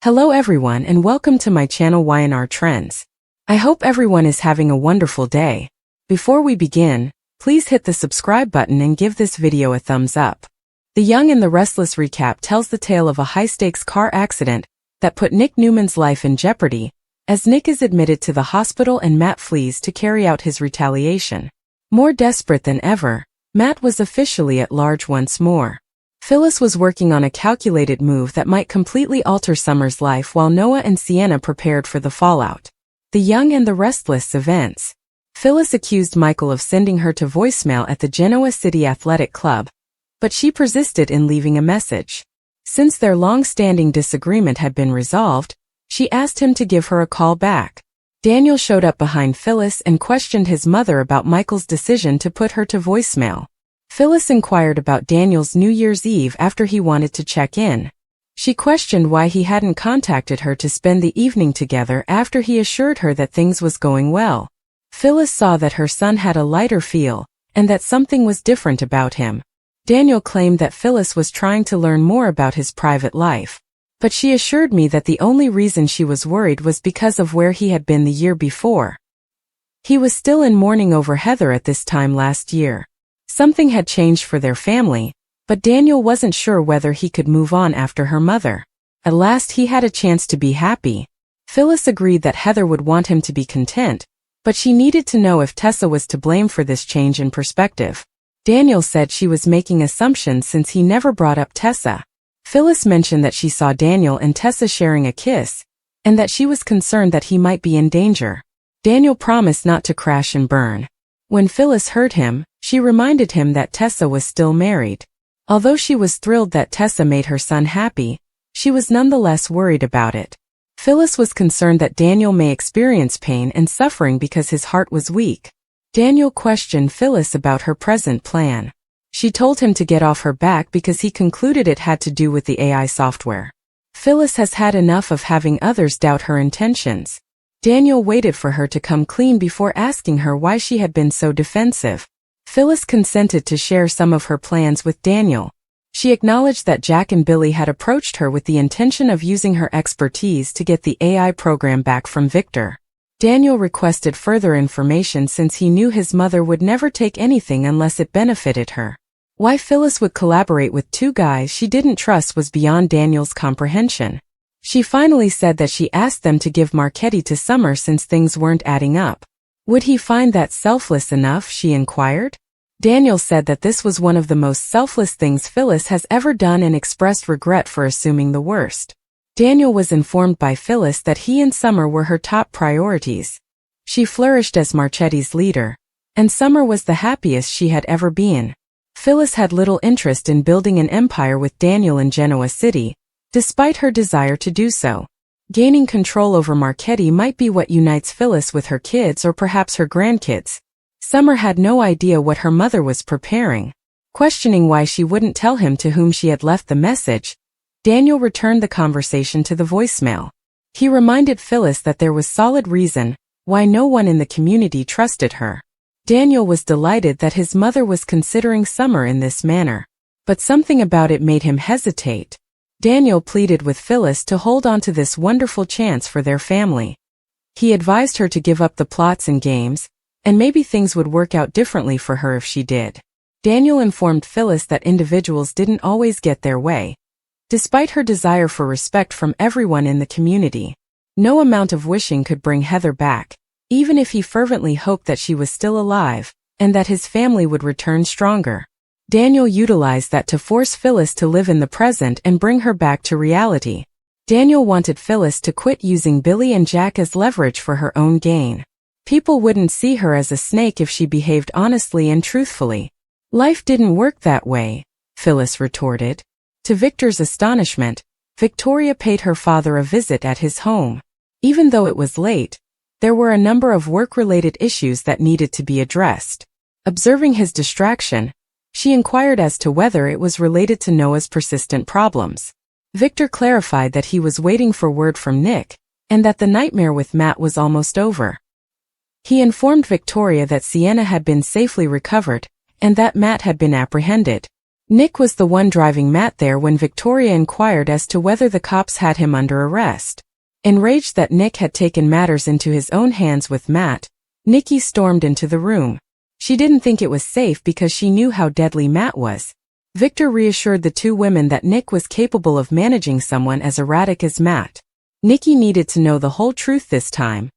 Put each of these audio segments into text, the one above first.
Hello everyone and welcome to my channel Y&R Trends. I hope everyone is having a wonderful day. Before we begin, please hit the subscribe button and give this video a thumbs up. The Young and the Restless recap tells the tale of a high-stakes car accident that put Nick Newman's life in jeopardy, as Nick is admitted to the hospital and Matt flees to carry out his retaliation. More desperate than ever, Matt was officially at large once more. Phyllis was working on a calculated move that might completely alter Summer's life while Noah and Sienna prepared for the fallout. The Young and the Restless events. Phyllis accused Michael of sending her to voicemail at the Genoa City Athletic Club, but she persisted in leaving a message. Since their long-standing disagreement had been resolved, she asked him to give her a call back. Daniel showed up behind Phyllis and questioned his mother about Michael's decision to put her to voicemail. Phyllis inquired about Daniel's New Year's Eve after he wanted to check in. She questioned why he hadn't contacted her to spend the evening together after he assured her that things was going well. Phyllis saw that her son had a lighter feel, and that something was different about him. Daniel claimed that Phyllis was trying to learn more about his private life. But she assured me that the only reason she was worried was because of where he had been the year before. He was still in mourning over Heather at this time last year. Something had changed for their family, but Daniel wasn't sure whether he could move on after her mother. At last he had a chance to be happy. Phyllis agreed that Heather would want him to be content, but she needed to know if Tessa was to blame for this change in perspective. Daniel said she was making assumptions since he never brought up Tessa. Phyllis mentioned that she saw Daniel and Tessa sharing a kiss, and that she was concerned that he might be in danger. Daniel promised not to crash and burn. When Phyllis heard him, she reminded him that Tessa was still married. Although she was thrilled that Tessa made her son happy, she was nonetheless worried about it. Phyllis was concerned that Daniel may experience pain and suffering because his heart was weak. Daniel questioned Phyllis about her present plan. She told him to get off her back because he concluded it had to do with the AI software. Phyllis has had enough of having others doubt her intentions. Daniel waited for her to come clean before asking her why she had been so defensive. Phyllis consented to share some of her plans with Daniel. She acknowledged that Jack and Billy had approached her with the intention of using her expertise to get the AI program back from Victor. Daniel requested further information since he knew his mother would never take anything unless it benefited her. Why Phyllis would collaborate with two guys she didn't trust was beyond Daniel's comprehension. She finally said that she asked them to give Marchetti to Summer since things weren't adding up. Would he find that selfless enough, she inquired? Daniel said that this was one of the most selfless things Phyllis has ever done and expressed regret for assuming the worst. Daniel was informed by Phyllis that he and Summer were her top priorities. She flourished as Marchetti's leader, and Summer was the happiest she had ever been. Phyllis had little interest in building an empire with Daniel in Genoa City, despite her desire to do so. Gaining control over Marchetti might be what unites Phyllis with her kids or perhaps her grandkids. Summer had no idea what her mother was preparing. Questioning why she wouldn't tell him to whom she had left the message, Daniel returned the conversation to the voicemail. He reminded Phyllis that there was solid reason why no one in the community trusted her. Daniel was delighted that his mother was considering Summer in this manner, but something about it made him hesitate. Daniel pleaded with Phyllis to hold on to this wonderful chance for their family. He advised her to give up the plots and games, and maybe things would work out differently for her if she did. Daniel informed Phyllis that individuals didn't always get their way. Despite her desire for respect from everyone in the community, no amount of wishing could bring Heather back, even if he fervently hoped that she was still alive, and that his family would return stronger. Daniel utilized that to force Phyllis to live in the present and bring her back to reality. Daniel wanted Phyllis to quit using Billy and Jack as leverage for her own gain. People wouldn't see her as a snake if she behaved honestly and truthfully. Life didn't work that way, Phyllis retorted. To Victor's astonishment, Victoria paid her father a visit at his home. Even though it was late, there were a number of work-related issues that needed to be addressed. Observing his distraction, she inquired as to whether it was related to Noah's persistent problems. Victor clarified that he was waiting for word from Nick, and that the nightmare with Matt was almost over. He informed Victoria that Sienna had been safely recovered, and that Matt had been apprehended. Nick was the one driving Matt there when Victoria inquired as to whether the cops had him under arrest. Enraged that Nick had taken matters into his own hands with Matt, Nikki stormed into the room. She didn't think it was safe because she knew how deadly Matt was. Victor reassured the two women that Nick was capable of managing someone as erratic as Matt. Nikki needed to know the whole truth this time,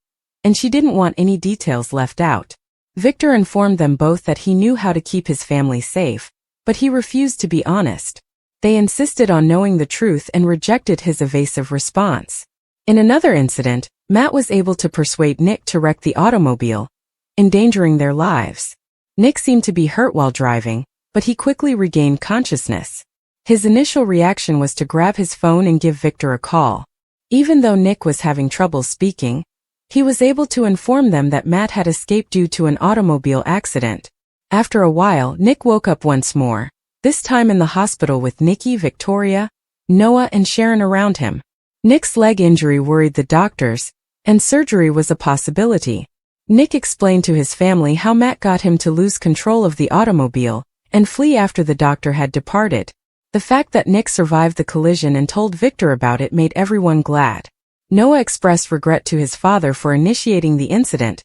and she didn't want any details left out. Victor informed them both that he knew how to keep his family safe, but he refused to be honest. They insisted on knowing the truth and rejected his evasive response. In another incident, Matt was able to persuade Nick to wreck the automobile, endangering their lives. Nick seemed to be hurt while driving, but he quickly regained consciousness. His initial reaction was to grab his phone and give Victor a call. Even though Nick was having trouble speaking, he was able to inform them that Matt had escaped due to an automobile accident. After a while, Nick woke up once more, this time in the hospital with Nikki, Victoria, Noah, and Sharon around him. Nick's leg injury worried the doctors, and surgery was a possibility. Nick explained to his family how Matt got him to lose control of the automobile and flee after the doctor had departed. The fact that Nick survived the collision and told Victor about it made everyone glad. Noah expressed regret to his father for initiating the incident,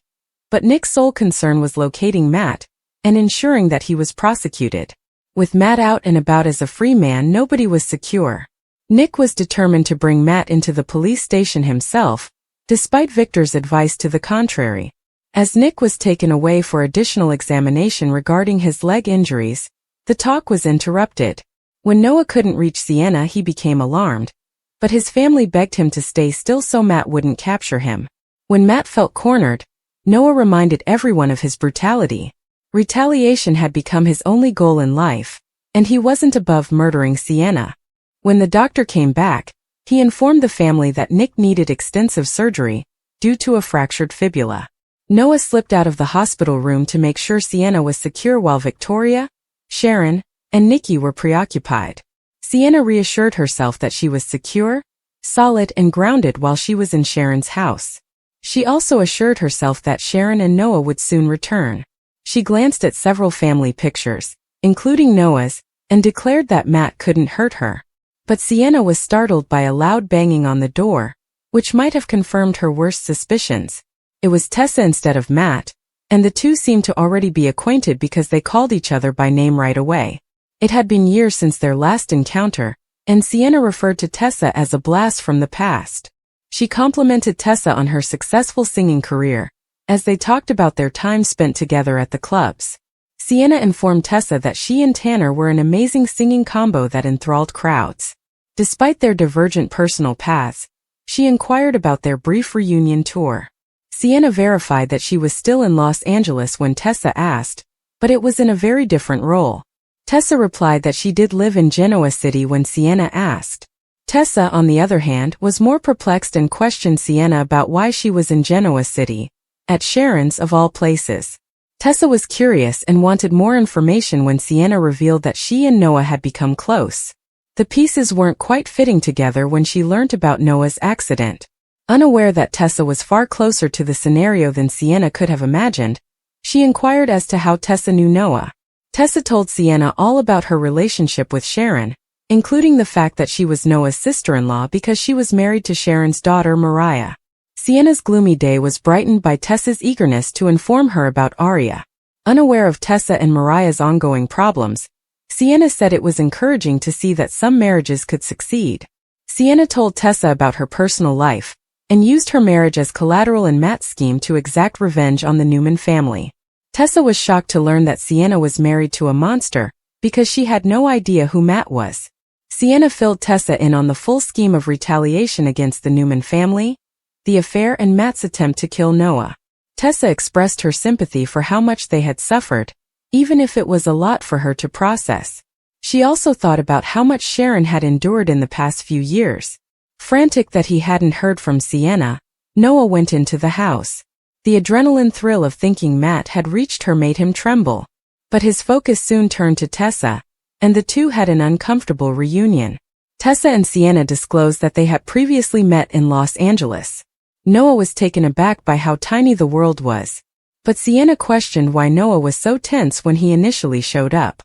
but Nick's sole concern was locating Matt and ensuring that he was prosecuted. With Matt out and about as a free man, nobody was secure. Nick was determined to bring Matt into the police station himself, despite Victor's advice to the contrary. As Nick was taken away for additional examination regarding his leg injuries, the talk was interrupted. When Noah couldn't reach Sienna, he became alarmed, but his family begged him to stay still so Matt wouldn't capture him. When Matt felt cornered, Noah reminded everyone of his brutality. Retaliation had become his only goal in life, and he wasn't above murdering Sienna. When the doctor came back, he informed the family that Nick needed extensive surgery due to a fractured fibula. Noah slipped out of the hospital room to make sure Sienna was secure while Victoria, Sharon, and Nikki were preoccupied. Sienna reassured herself that she was secure, solid, and grounded while she was in Sharon's house. She also assured herself that Sharon and Noah would soon return. She glanced at several family pictures, including Noah's, and declared that Matt couldn't hurt her. But Sienna was startled by a loud banging on the door, which might have confirmed her worst suspicions. It was Tessa instead of Matt, and the two seemed to already be acquainted because they called each other by name right away. It had been years since their last encounter, and Sienna referred to Tessa as a blast from the past. She complimented Tessa on her successful singing career, as they talked about their time spent together at the clubs. Sienna informed Tessa that she and Tanner were an amazing singing combo that enthralled crowds. Despite their divergent personal paths, she inquired about their brief reunion tour. Sienna verified that she was still in Los Angeles when Tessa asked, but it was in a very different role. Tessa replied that she did live in Genoa City when Sienna asked. Tessa, on the other hand, was more perplexed and questioned Sienna about why she was in Genoa City, at Sharon's of all places. Tessa was curious and wanted more information when Sienna revealed that she and Noah had become close. The pieces weren't quite fitting together when she learned about Noah's accident. Unaware that Tessa was far closer to the scenario than Sienna could have imagined, she inquired as to how Tessa knew Noah. Tessa told Sienna all about her relationship with Sharon, including the fact that she was Noah's sister-in-law because she was married to Sharon's daughter Mariah. Sienna's gloomy day was brightened by Tessa's eagerness to inform her about Aria. Unaware of Tessa and Mariah's ongoing problems, Sienna said it was encouraging to see that some marriages could succeed. Sienna told Tessa about her personal life, and used her marriage as collateral in Matt's scheme to exact revenge on the Newman family. Tessa was shocked to learn that Sienna was married to a monster, because she had no idea who Matt was. Sienna filled Tessa in on the full scheme of retaliation against the Newman family, the affair, and Matt's attempt to kill Noah. Tessa expressed her sympathy for how much they had suffered, even if it was a lot for her to process. She also thought about how much Sharon had endured in the past few years. Frantic that he hadn't heard from Sienna, Noah went into the house. The adrenaline thrill of thinking Matt had reached her made him tremble. But his focus soon turned to Tessa, and the two had an uncomfortable reunion. Tessa and Sienna disclosed that they had previously met in Los Angeles. Noah was taken aback by how tiny the world was. But Sienna questioned why Noah was so tense when he initially showed up.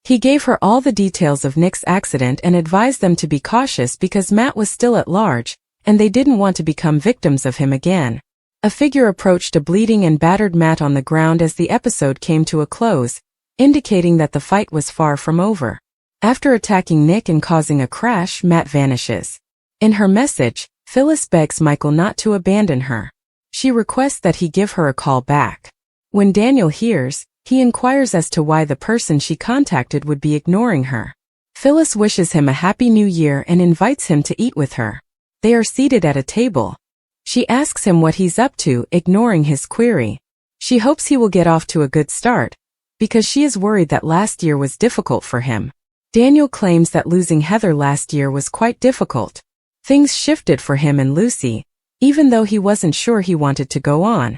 He gave her all the details of Nick's accident and advised them to be cautious because Matt was still at large, and they didn't want to become victims of him again. A figure approached a bleeding and battered Matt on the ground as the episode came to a close, indicating that the fight was far from over. After attacking Nick and causing a crash, Matt vanishes. In her message, Phyllis begs Michael not to abandon her. She requests that he give her a call back. When Daniel hears, he inquires as to why the person she contacted would be ignoring her. Phyllis wishes him a happy new year and invites him to eat with her. They are seated at a table. She asks him what he's up to, ignoring his query. She hopes he will get off to a good start, because she is worried that last year was difficult for him. Daniel claims that losing Heather last year was quite difficult. Things shifted for him and Lucy, even though he wasn't sure he wanted to go on.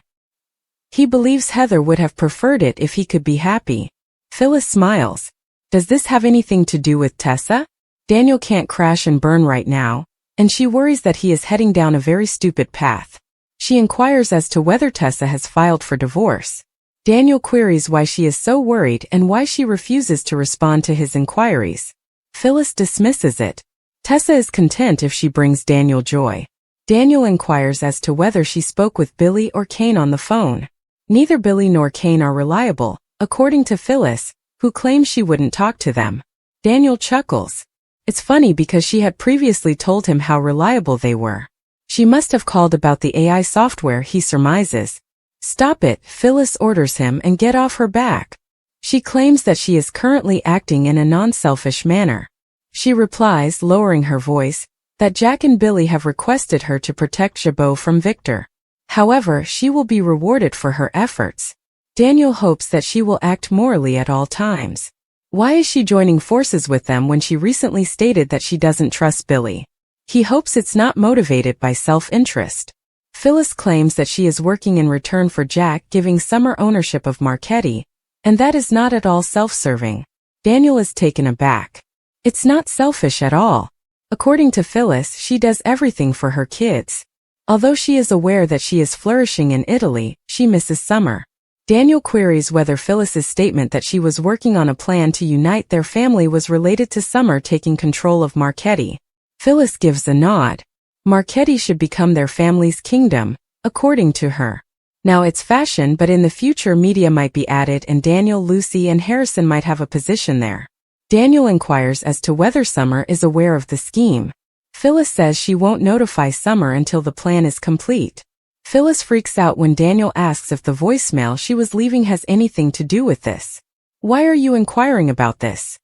He believes Heather would have preferred it if he could be happy. Phyllis smiles. Does this have anything to do with Tessa? Daniel can't crash and burn right now, and she worries that he is heading down a very stupid path. She inquires as to whether Tessa has filed for divorce. Daniel queries why she is so worried and why she refuses to respond to his inquiries. Phyllis dismisses it. Tessa is content if she brings Daniel joy. Daniel inquires as to whether she spoke with Billy or Kane on the phone. Neither Billy nor Kane are reliable, according to Phyllis, who claims she wouldn't talk to them. Daniel chuckles. It's funny because she had previously told him how reliable they were. She must have called about the AI software, he surmises. Stop it, Phyllis orders him, and get off her back. She claims that she is currently acting in a non-selfish manner. She replies, lowering her voice, that Jack and Billy have requested her to protect Jabot from Victor. However, she will be rewarded for her efforts. Daniel hopes that she will act morally at all times. Why is she joining forces with them when she recently stated that she doesn't trust Billy? He hopes it's not motivated by self-interest. Phyllis claims that she is working in return for Jack giving Summer ownership of Marchetti, and that is not at all self-serving. Daniel is taken aback. It's not selfish at all. According to Phyllis, she does everything for her kids. Although she is aware that she is flourishing in Italy, she misses Summer. Daniel queries whether Phyllis's statement that she was working on a plan to unite their family was related to Summer taking control of Marchetti. Phyllis gives a nod. Marchetti should become their family's kingdom, according to her. Now it's fashion, but in the future media might be added and Daniel, Lucy, and Harrison might have a position there. Daniel inquires as to whether Summer is aware of the scheme. Phyllis says she won't notify Summer until the plan is complete. Phyllis freaks out when Daniel asks if the voicemail she was leaving has anything to do with this. Why are you inquiring about this?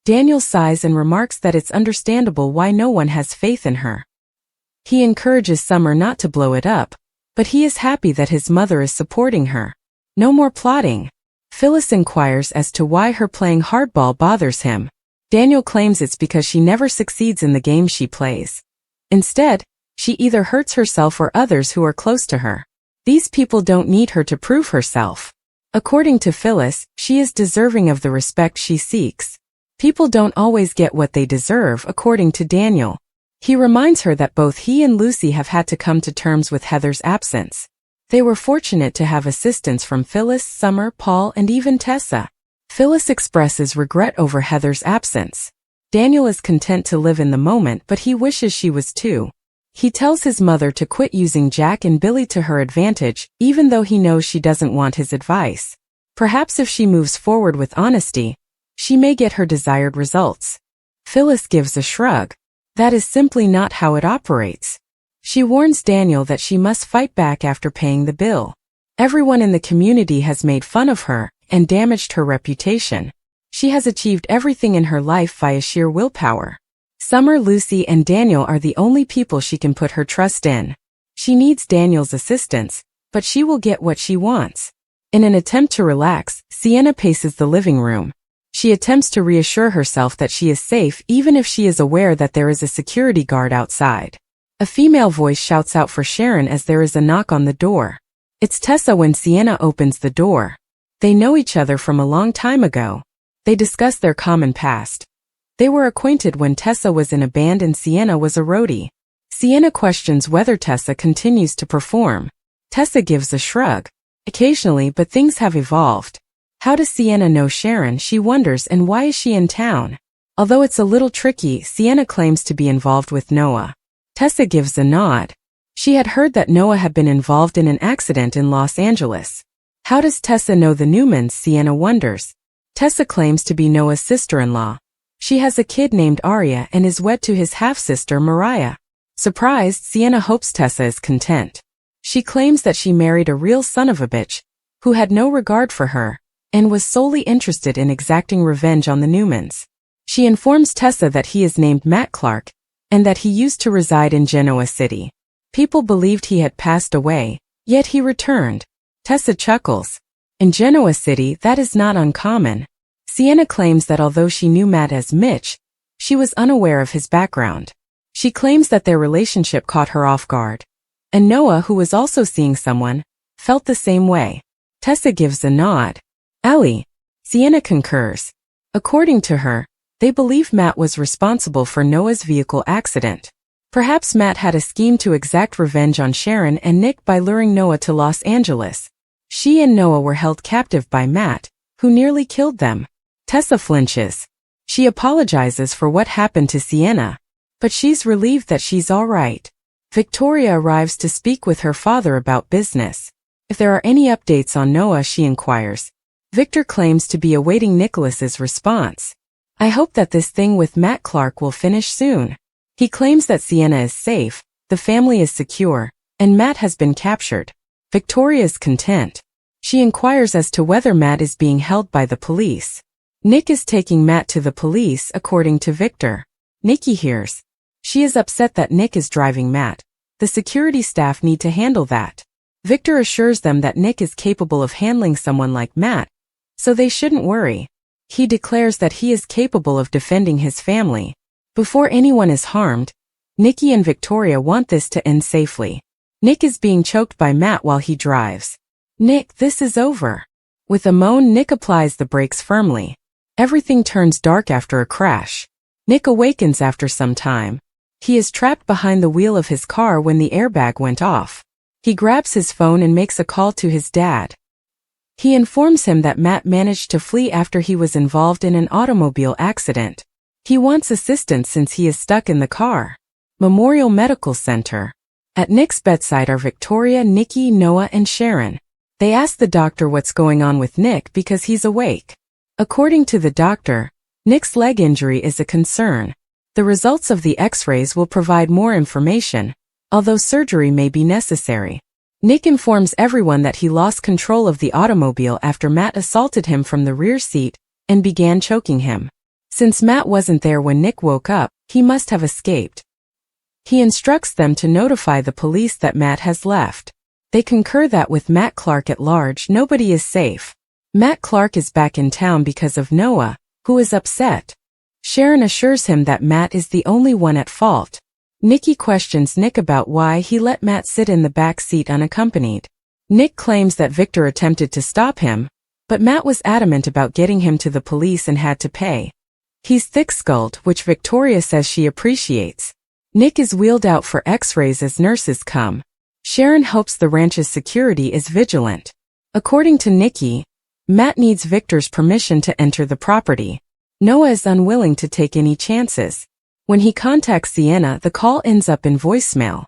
Daniel sighs and remarks that it's understandable why no one has faith in her. He encourages Summer not to blow it up, but he is happy that his mother is supporting her. No more plotting. Phyllis inquires as to why her playing hardball bothers him. Daniel claims it's because she never succeeds in the game she plays. Instead, she either hurts herself or others who are close to her. These people don't need her to prove herself. According to Phyllis, she is deserving of the respect she seeks. People don't always get what they deserve, according to Daniel. He reminds her that both he and Lucy have had to come to terms with Heather's absence. They were fortunate to have assistance from Phyllis, Summer, Paul, and even Tessa. Phyllis expresses regret over Heather's absence. Daniel is content to live in the moment, but he wishes she was too. He tells his mother to quit using Jack and Billy to her advantage, even though he knows she doesn't want his advice. Perhaps if she moves forward with honesty, she may get her desired results. Phyllis gives a shrug. That is simply not how it operates. She warns Daniel that she must fight back after paying the bill. Everyone in the community has made fun of her and damaged her reputation. She has achieved everything in her life via sheer willpower. Summer, Lucy, and Daniel are the only people she can put her trust in. She needs Daniel's assistance, but she will get what she wants. In an attempt to relax, Sienna paces the living room. She attempts to reassure herself that she is safe even if she is aware that there is a security guard outside. A female voice shouts out for Sharon as there is a knock on the door. It's Tessa when Sienna opens the door. They know each other from a long time ago. They discuss their common past. They were acquainted when Tessa was in a band and Sienna was a roadie. Sienna questions whether Tessa continues to perform. Tessa gives a shrug. Occasionally, but things have evolved. How does Sienna know Sharon, she wonders, and why is she in town? Although it's a little tricky, Sienna claims to be involved with Noah. Tessa gives a nod. She had heard that Noah had been involved in an accident in Los Angeles. How does Tessa know the Newmans, Sienna wonders. Tessa claims to be Noah's sister-in-law. She has a kid named Arya and is wed to his half-sister Mariah. Surprised, Sienna hopes Tessa is content. She claims that she married a real son of a bitch, who had no regard for her, and was solely interested in exacting revenge on the Newmans. She informs Tessa that he is named Matt Clark, and that he used to reside in Genoa City. People believed he had passed away, yet he returned. Tessa chuckles. In Genoa City, that is not uncommon. Sienna claims that although she knew Matt as Mitch, she was unaware of his background. She claims that their relationship caught her off guard. And Noah, who was also seeing someone, felt the same way. Tessa gives a nod. Ellie. Sienna concurs. According to her, they believe Matt was responsible for Noah's vehicle accident. Perhaps Matt had a scheme to exact revenge on Sharon and Nick by luring Noah to Los Angeles. She and Noah were held captive by Matt, who nearly killed them. Tessa flinches. She apologizes for what happened to Sienna, but she's relieved that she's all right. Victoria arrives to speak with her father about business. If there are any updates on Noah, she inquires. Victor claims to be awaiting Nicholas's response. I hope that this thing with Matt Clark will finish soon. He claims that Sienna is safe, the family is secure, and Matt has been captured. Victoria is content. She inquires as to whether Matt is being held by the police. Nick is taking Matt to the police, according to Victor. Nikki hears. She is upset that Nick is driving Matt. The security staff need to handle that. Victor assures them that Nick is capable of handling someone like Matt, so they shouldn't worry. He declares that he is capable of defending his family. Before anyone is harmed, Nikki and Victoria want this to end safely. Nick is being choked by Matt while he drives. Nick, this is over. With a moan, Nick applies the brakes firmly. Everything turns dark after a crash. Nick awakens after some time. He is trapped behind the wheel of his car when the airbag went off. He grabs his phone and makes a call to his dad. He informs him that Matt managed to flee after he was involved in an automobile accident. He wants assistance since he is stuck in the car. Memorial Medical Center. At Nick's bedside are Victoria, Nikki, Noah, and Sharon. They ask the doctor what's going on with Nick because he's awake. According to the doctor, Nick's leg injury is a concern. The results of the X-rays will provide more information, although surgery may be necessary. Nick informs everyone that he lost control of the automobile after Matt assaulted him from the rear seat and began choking him. Since Matt wasn't there when Nick woke up, he must have escaped. He instructs them to notify the police that Matt has left. They concur that with Matt Clark at large, nobody is safe. Matt Clark is back in town because of Noah, who is upset. Sharon assures him that Matt is the only one at fault. Nikki questions Nick about why he let Matt sit in the back seat unaccompanied. Nick claims that Victor attempted to stop him, but Matt was adamant about getting him to the police and had to pay. He's thick-skulled, which Victoria says she appreciates. Nick is wheeled out for X-rays as nurses come. Sharon hopes the ranch's security is vigilant. According to Nikki, Matt needs Victor's permission to enter the property. Noah is unwilling to take any chances. When he contacts Sienna, the call ends up in voicemail.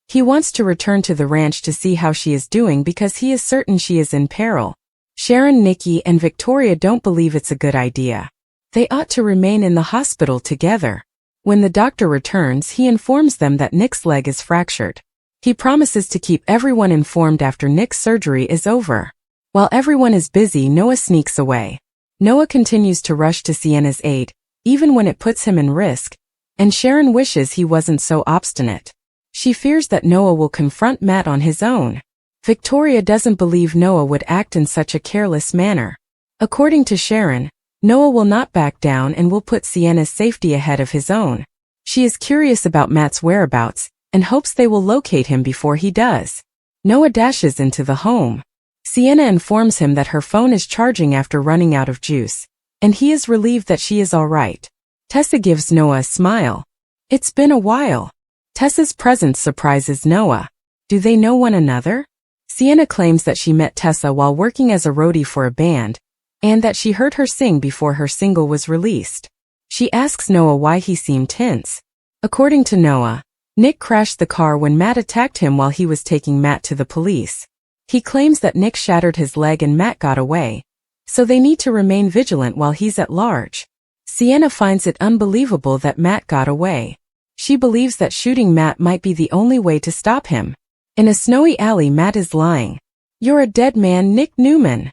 He wants to return to the ranch to see how she is doing because he is certain she is in peril. Sharon, Nikki, and Victoria don't believe it's a good idea. They ought to remain in the hospital together. When the doctor returns, he informs them that Nick's leg is fractured. He promises to keep everyone informed after Nick's surgery is over. While everyone is busy, Noah sneaks away. Noah continues to rush to Sienna's aid, even when it puts him in risk, and Sharon wishes he wasn't so obstinate. She fears that Noah will confront Matt on his own. Victoria doesn't believe Noah would act in such a careless manner. According to Sharon, Noah will not back down and will put Sienna's safety ahead of his own. She is curious about Matt's whereabouts and hopes they will locate him before he does. Noah dashes into the home. Sienna informs him that her phone is charging after running out of juice, and he is relieved that she is all right. Tessa gives Noah a smile. It's been a while. Tessa's presence surprises Noah. Do they know one another? Sienna claims that she met Tessa while working as a roadie for a band, and that she heard her sing before her single was released. She asks Noah why he seemed tense. According to Noah, Nick crashed the car when Matt attacked him while he was taking Matt to the police. He claims that Nick shattered his leg and Matt got away, so they need to remain vigilant while he's at large. Sienna finds it unbelievable that Matt got away. She believes that shooting Matt might be the only way to stop him. In a snowy alley, Matt is lying. "You're a dead man, Nick Newman,"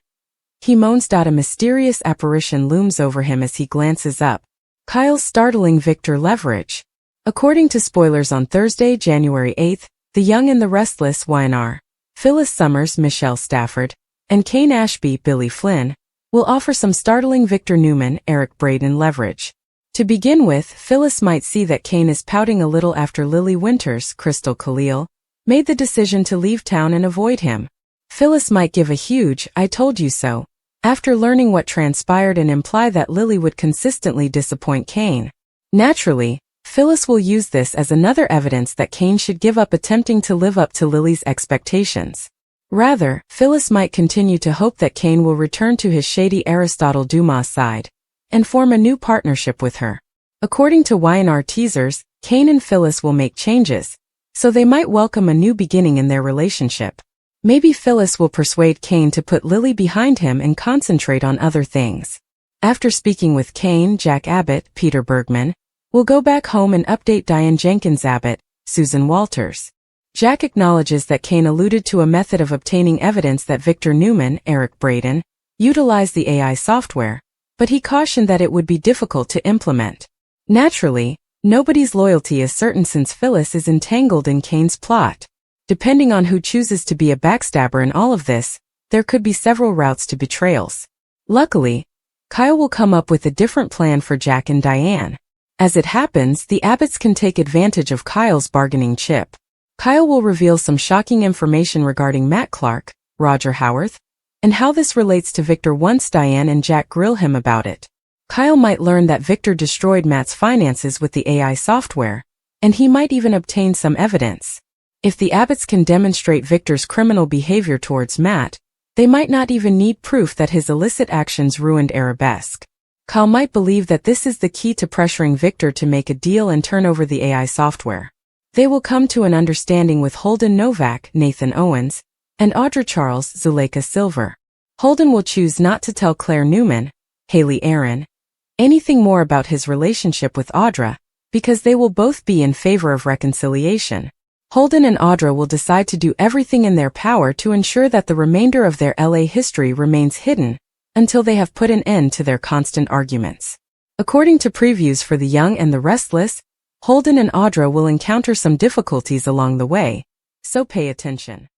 he moans. A mysterious apparition looms over him as he glances up. Kyle's startling Victor leverage. According to spoilers on Thursday, January 8th, the young and the restless YNR, Phyllis Summers, Michelle Stafford, and Kane Ashby, Billy Flynn, will offer some startling Victor Newman, Eric Braeden leverage. To begin with, Phyllis might see that Kane is pouting a little after Lily Winters, Crystal Khalil, made the decision to leave town and avoid him. Phyllis might give a huge "I told you so" after learning what transpired and imply that Lily would consistently disappoint Kane. Naturally, Phyllis will use this as another evidence that Kane should give up attempting to live up to Lily's expectations. Rather, Phyllis might continue to hope that Kane will return to his shady Aristotle Dumas side and form a new partnership with her. According to YNR teasers, Kane and Phyllis will make changes, so they might welcome a new beginning in their relationship. Maybe Phyllis will persuade Kane to put Lily behind him and concentrate on other things. After speaking with Kane, Jack Abbott, Peter Bergman, will go back home and update Diane Jenkins Abbott, Susan Walters. Jack acknowledges that Kane alluded to a method of obtaining evidence that Victor Newman, Eric Braeden, utilized the AI software, but he cautioned that it would be difficult to implement. Naturally, nobody's loyalty is certain since Phyllis is entangled in Kane's plot. Depending on who chooses to be a backstabber in all of this, there could be several routes to betrayals. Luckily, Kyle will come up with a different plan for Jack and Diane. As it happens, the Abbotts can take advantage of Kyle's bargaining chip. Kyle will reveal some shocking information regarding Matt Clark, Roger Howarth, and how this relates to Victor once Diane and Jack grill him about it. Kyle might learn that Victor destroyed Matt's finances with the AI software, and he might even obtain some evidence. If the Abbotts can demonstrate Victor's criminal behavior towards Matt, they might not even need proof that his illicit actions ruined Arabesque. Kyle might believe that this is the key to pressuring Victor to make a deal and turn over the AI software. They will come to an understanding with Holden Novak, Nathan Owens, and Audra Charles, Zuleika Silver. Holden will choose not to tell Claire Newman, Haley Aaron, anything more about his relationship with Audra, because they will both be in favor of reconciliation. Holden and Audra will decide to do everything in their power to ensure that the remainder of their LA history remains hidden, until they have put an end to their constant arguments. According to previews for The Young and the Restless, Holden and Audra will encounter some difficulties along the way, so pay attention.